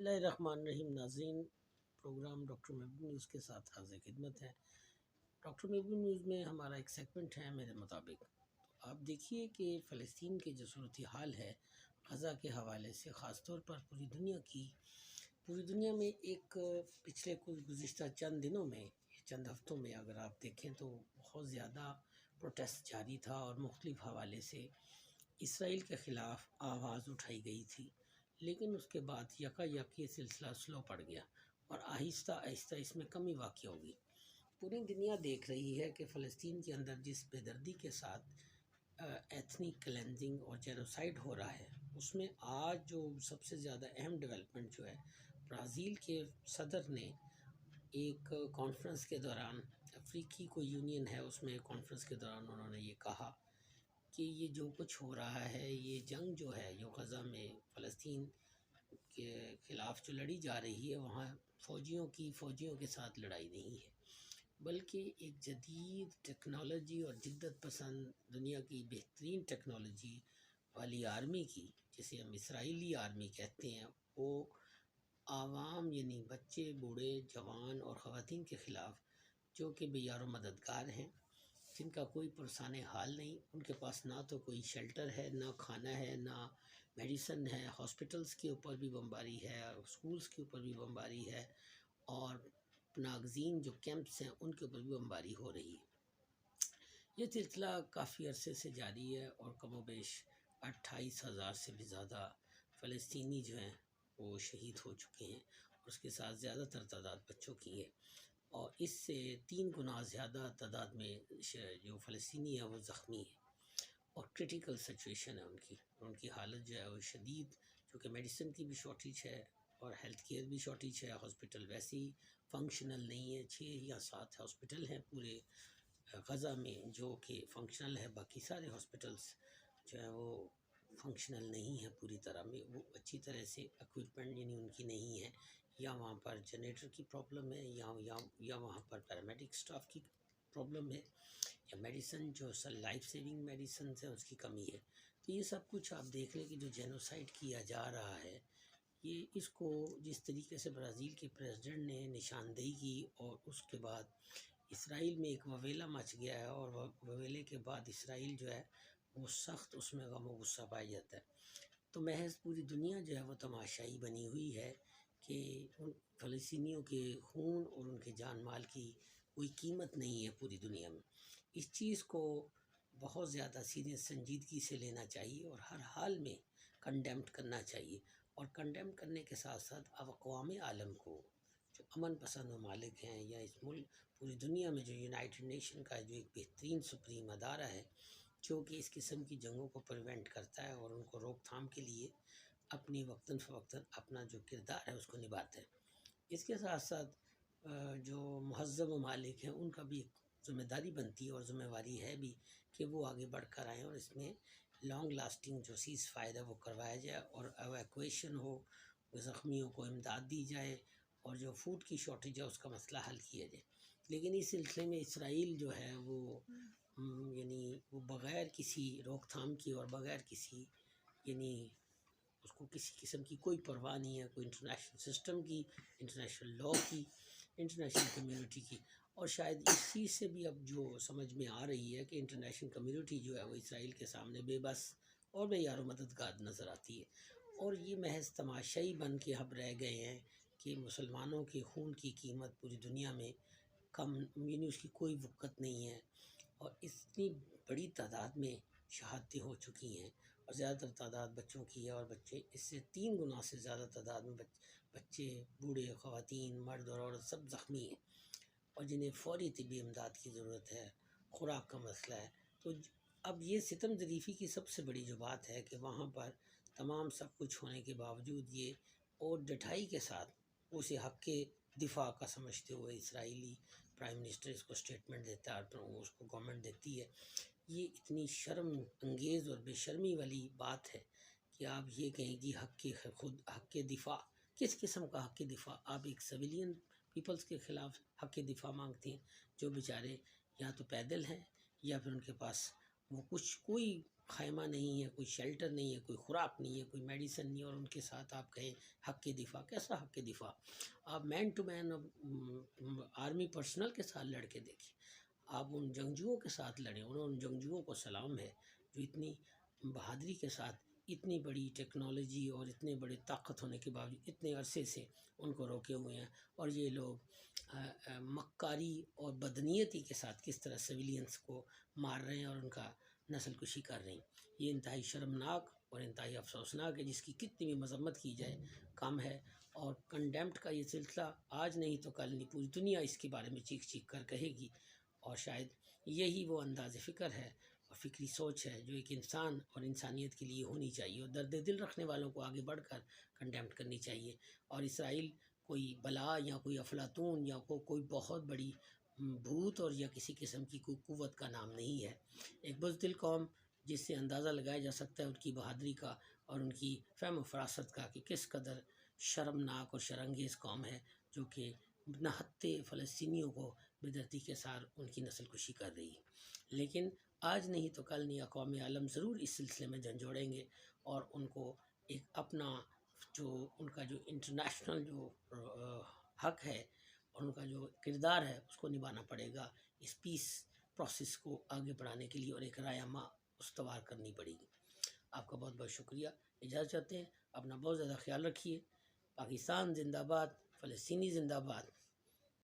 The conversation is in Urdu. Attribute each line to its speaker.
Speaker 1: اللہ الرحمن الرحیم ناظرین، پروگرام ڈاکٹر محبوب نیوز کے ساتھ حاضر خدمت ہے۔ ڈاکٹر محبوب نیوز میں ہمارا ایک سیگمنٹ ہے میرے مطابق، تو آپ دیکھیے کہ فلسطین کے جو صورتحال ہے غزہ کے حوالے سے، خاص طور پر پوری دنیا میں ایک پچھلے کچھ گزشتہ چند دنوں میں، چند ہفتوں میں اگر آپ دیکھیں تو بہت زیادہ پروٹیسٹ جاری تھا اور مختلف حوالے سے اسرائیل کے خلاف آواز اٹھائی گئی تھی، لیکن اس کے بعد یک یہ سلسلہ سلو پڑ گیا اور آہستہ آہستہ اس میں کمی واقع ہوگی۔ پوری دنیا دیکھ رہی ہے کہ فلسطین کے اندر جس بے دردی کے ساتھ ایتھنک کلینزنگ اور جینوسائیڈ ہو رہا ہے، اس میں آج جو سب سے زیادہ اہم ڈیولپمنٹ جو ہے، برازیل کے صدر نے ایک کانفرنس کے دوران، افریقی کوئی یونین ہے، اس میں کانفرنس کے دوران انہوں نے یہ کہا کہ یہ جو کچھ ہو رہا ہے، یہ جنگ جو ہے جو غزہ میں فلسطین کے خلاف جو لڑی جا رہی ہے، وہاں فوجیوں کے ساتھ لڑائی نہیں ہے، بلکہ ایک جدید ٹیکنالوجی اور جدت پسند دنیا کی بہترین ٹیکنالوجی والی آرمی کی، جسے ہم اسرائیلی آرمی کہتے ہیں، وہ عوام یعنی بچے، بوڑھے، جوان اور خواتین کے خلاف، جو کہ بے یار و مددگار ہیں، جن کا کوئی پرسان حال نہیں، ان کے پاس نہ تو کوئی شیلٹر ہے، نہ کھانا ہے، نہ میڈیسن ہے، ہاسپٹلس کے اوپر بھی بمباری ہے، اسکولس کے اوپر بھی بمباری ہے، اور ناگزین جو کیمپس ہیں ان کے اوپر بھی بمباری ہو رہی ہے۔ یہ سلسلہ کافی عرصے سے جاری ہے اور کم و بیش 28,000 سے بھی زیادہ فلسطینی جو ہیں وہ شہید ہو چکے ہیں، اور اس کے ساتھ زیادہ تر تعداد بچوں کی ہے، اور اس سے 3 گنا زیادہ تعداد میں جو فلسطینی ہیں وہ زخمی ہیں، اور کرٹیکل سچویشن ہے ان کی حالت جو ہے وہ شدید، چونکہ میڈیسن کی بھی شارٹیج ہے اور ہیلتھ کیئر بھی شارٹیج ہے، ہاسپٹل ویسے ہی فنکشنل نہیں ہے، 6 یا 7 ہاسپٹل ہیں پورے غزہ میں جو کہ فنکشنل ہے، باقی سارے ہاسپٹلس جو ہیں وہ فنکشنل نہیں ہیں پوری طرح میں، وہ اچھی طرح سے اکوپمنٹ یعنی ان کی نہیں ہے، یا وہاں پر جنریٹر کی پرابلم ہے، یا وہاں پر پیرامیڈک سٹاف کی پرابلم ہے، یا میڈیسن جو لائف سیونگ میڈیسنز ہیں اس کی کمی ہے۔ تو یہ سب کچھ آپ دیکھ لیں کہ جو جینوسائیڈ کیا جا رہا ہے، یہ اس کو جس طریقے سے برازیل کے پریزیڈنٹ نے نشاندہی کی، اور اس کے بعد اسرائیل میں ایک وویلا مچ گیا ہے، اور وویلے کے بعد اسرائیل جو ہے وہ سخت اس میں غم و غصہ پایا جاتا ہے، تو محض پوری دنیا جو ہے وہ تماشائی بنی ہوئی ہے کہ ان فلسطینیوں کے خون اور ان کے جان مال کی کوئی قیمت نہیں ہے پوری دنیا میں۔ اس چیز کو بہت زیادہ سیریس سنجیدگی سے لینا چاہیے اور ہر حال میں کنڈیمڈ کرنا چاہیے، اور کنڈیم کرنے کے ساتھ ساتھ اقوام عالم کو، جو امن پسند ممالک ہیں، یا اس ملک پوری دنیا میں جو یونائٹڈ نیشن کا جو ایک بہترین سپریم ادارہ ہے جو کہ اس قسم کی جنگوں کو پریونٹ کرتا ہے اور ان کو روک تھام کے لیے اپنی وقتاً فوقتاً اپنا جو کردار ہے اس کو نبھاتا ہے۔ اس کے ساتھ ساتھ جو مہذب ممالک ہیں ان کا بھی ایک ذمہ داری بنتی ہے اور ذمہ واری ہے بھی کہ وہ آگے بڑھ کر آئیں اور اس میں لانگ لاسٹنگ جو سیز فائر ہے وہ کروایا جائے، اور ایویکویشن ہو، زخمیوں کو امداد دی جائے، اور جو فوڈ کی شارٹیج ہے اس کا مسئلہ حل کیا جائے۔ لیکن اس سلسلے میں اسرائیل جو ہے وہ یعنی وہ بغیر کسی روک تھام کی اور بغیر کسی یعنی اس کو کسی قسم کی کوئی پرواہ نہیں ہے، کوئی انٹرنیشنل سسٹم کی، انٹرنیشنل لاء کی، انٹرنیشنل کمیونٹی کی، اور شاید اس چیز سے بھی اب جو سمجھ میں آ رہی ہے کہ انٹرنیشنل کمیونٹی جو ہے وہ اسرائیل کے سامنے بے بس اور بے یار و مددگار نظر آتی ہے، اور یہ محض تماشائی بن کے اب رہ گئے ہیں کہ مسلمانوں کے خون کی قیمت پوری دنیا میں کم، یعنی اس کی کوئی وقت نہیں ہے، اور اتنی بڑی تعداد میں شہادتیں ہو چکی ہیں، اور زیادہ تر تعداد بچوں کی ہے، اور بچے اس سے 3 گنا سے زیادہ تعداد میں بچے، بوڑھے، خواتین، مرد اور عورت سب زخمی ہیں، اور جنہیں فوری طبی امداد کی ضرورت ہے، خوراک کا مسئلہ ہے۔ تو اب یہ ستم ظریفی کی سب سے بڑی جو بات ہے کہ وہاں پر تمام سب کچھ ہونے کے باوجود یہ اور ڈٹائی کے ساتھ اسے حق کے دفاع کا سمجھتے ہوئے اسرائیلی پرائم منسٹر اس کو اسٹیٹمنٹ دیتا ہے اور اس کو گورنمنٹ دیتی ہے، یہ اتنی شرم انگیز اور بے شرمی والی بات ہے کہ آپ یہ کہیں کہ حق کے دفاع، کس قسم کا حق کے دفاع؟ آپ ایک سویلین پیپلز کے خلاف حق کے دفاع مانگتے ہیں جو بیچارے یا تو پیدل ہیں یا پھر ان کے پاس وہ کوئی خیمہ نہیں ہے، کوئی شیلٹر نہیں ہے، کوئی خوراک نہیں ہے، کوئی میڈیسن نہیں ہے، اور ان کے ساتھ آپ کہیں حق کے دفاع. کیسا حق کے دفاع؟ آپ مین ٹو مین آرمی پرسنل کے ساتھ لڑ کے دیکھیں، آپ ان جنگجوؤں کے ساتھ لڑیں. ان جنگجوؤں کو سلام ہے جو اتنی بہادری کے ساتھ اتنی بڑی ٹیکنالوجی اور اتنے بڑے طاقت ہونے کے باوجود اتنے عرصے سے ان کو روکے ہوئے ہیں. اور یہ لوگ مکاری اور بدنیتی کے ساتھ کس طرح سویلینس کو مار رہے ہیں اور ان کا نسل کشی کر رہی ہیں. یہ انتہائی شرمناک اور انتہائی افسوسناک ہے، جس کی کتنی بھی مذمت کی جائے کم ہے. اور کنڈیمٹ کا یہ سلسلہ آج نہیں تو کل نہیں، پوری دنیا اس کے بارے میں چیخ چیخ کر کہے گی. اور شاید یہی وہ انداز فکر ہے اور فکری سوچ ہے جو ایک انسان اور انسانیت کے لیے ہونی چاہیے، اور درد دل رکھنے والوں کو آگے بڑھ کر کنڈیمٹ کرنی چاہیے. اور اسرائیل کوئی بلا یا کوئی افلاطون یا کوئی بہت بڑی بھوت اور یا کسی قسم کی کوئی قوت کا نام نہیں ہے. ایک بزدل قوم جس سے اندازہ لگایا جا سکتا ہے ان کی بہادری کا اور ان کی فہم و فراست کا کہ کس قدر شرمناک اور شرنگیز قوم ہے جو کہ نہتے فلسطینیوں کو بے-دردی کے ساتھ ان کی نسل کشی کر رہی ہے. لیکن آج نہیں تو کل نہیں اقوام عالم ضرور اس سلسلے میں جھنجھوڑیں گے، اور ان کو ایک اپنا جو ان کا جو انٹرنیشنل جو حق ہے اور ان کا جو کردار ہے اس کو نبھانا پڑے گا، اس پیس پروسیس کو آگے بڑھانے کے لیے، اور ایک رائے عامہ استوار کرنی پڑے گی. آپ کا بہت بہت شکریہ. اجازت چاہتے ہیں، اپنا بہت زیادہ خیال رکھیے. پاکستان زندہ باد، فلسطینی زندہ باد.